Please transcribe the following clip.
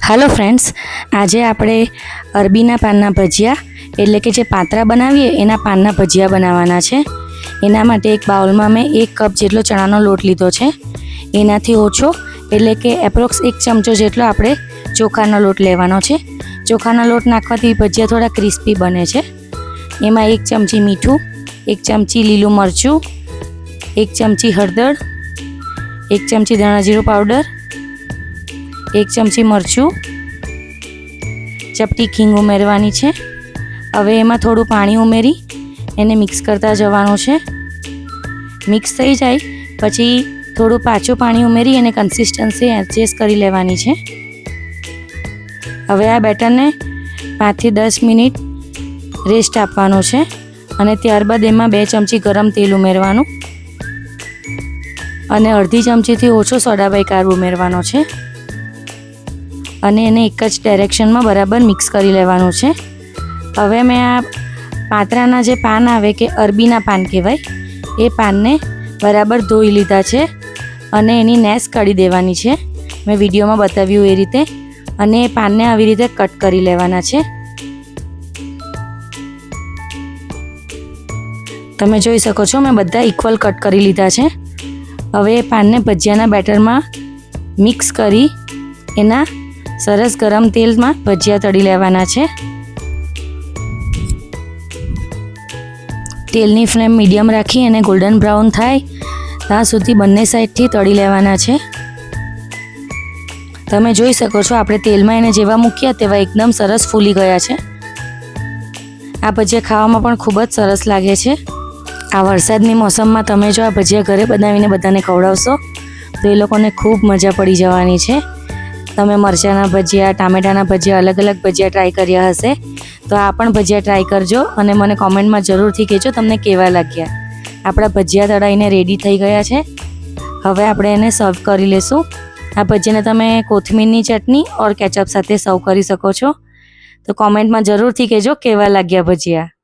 Hello friends, આજે આપણે અરબીના પાનના ભજીયા એટલે કે જે પાત્રા બનાવીએ એના પાનના ભજીયા બનાવવાના છે। એના માટે એક બાઉલમાં મેં 1 કપ જેટલો ચણાનો લોટ લીધો છે। એનાથી ઓછો એટલે કે એપ્રોક્સ 1 ચમચો જેટલો આપણે ચોખાનો લોટ લેવાનો છે। ચોખાનો લોટ નાખવાથી ભજીયા થોડા ક્રિસ્પી બને છે। એમાં 1 ચમચી મીઠું, 1 ચમચી લીલું મરચું, 1 ચમચી હળદર, 1 ચમચી ધાણા જીરું પાવડર, 1 ચમચી મરચું, ચપટી ખીંગ ઉમેરવાની છે। હવે એમાં થોડું પાણી ઉમેરી એને મિક્સ કરતા જવાનું છે। મિક્સ થઈ જાય પછી થોડું પાછું પાણી ઉમેરી એને કન્સિસ્ટન્સી એડજસ્ટ કરી લેવાની છે। હવે આ બેટરને 5 થી 10 મિનિટ રેસ્ટ આપવાનો છે અને ત્યારબાદ એમાં 2 ચમચી ગરમ તેલ ઉમેરવાનું અને અડધી ચમચીથી ઓછો સોડા બાયકાર્બ ઉમેરવાનો છે અને એને એક જ ડાયરેક્શનમાં બરાબર મિક્સ કરી લેવાનું છે। હવે મેં આ પાત્રાના જે પાન આવે કે અરબીના પાન કહેવાય એ પાનને બરાબર ધોઈ લીધા છે અને એની નેસ કાઢી દેવાની છે। મેં વિડીયોમાં બતાવ્યું એ રીતે અને એ પાનને આવી રીતે કટ કરી લેવાના છે। તમે જોઈ શકો છો મેં બધા ઇક્વલ કટ કરી લીધા છે। હવે એ પાનને ભજીયાના બેટરમાં મિક્સ કરી એના સરસ ગરમ તેલમાં ભજીયા તળી લેવાના છે। તેલની ફ્લેમ મીડિયમ રાખી અને ગોલ્ડન બ્રાઉન થાય ત્યાં સુધી બંને સાઈડથી તળી લેવાના છે। તમે જોઈ શકો છો આપણે તેલમાં એને જેવા મૂક્યા તેવા એકદમ સરસ ફૂલી ગયા છે। આ ભજીયા ખાવામાં પણ ખૂબ જ સરસ લાગે છે। આ વરસાદની મોસમમાં તમે જો આ ભજીયા ઘરે બનાવીને બધાને ખવડાવશો તો એ લોકોને ખૂબ મજા પડી જવાની છે। તમે મરચાના ભજીયા, ટામેટાના ભજીયા, અલગ અલગ ભજીયા ટ્રાય કર્યા હશે તો આ પણ ભજીયા ટ્રાય કરજો અને મને કોમેન્ટમાં જરૂરથી કહેજો તમને કેવા લાગ્યા। આપણા ભજીયા તળાઈને રેડી થઈ ગયા છે। હવે આપણે એને સર્વ કરી લેશું। આ ભજીયાને તમે કોથમીરની ચટણી ઓર કેચઅપ સાથે સર્વ કરી શકો છો। તો કોમેન્ટમાં જરૂરથી કહેજો કેવા લાગ્યા ભજીયા।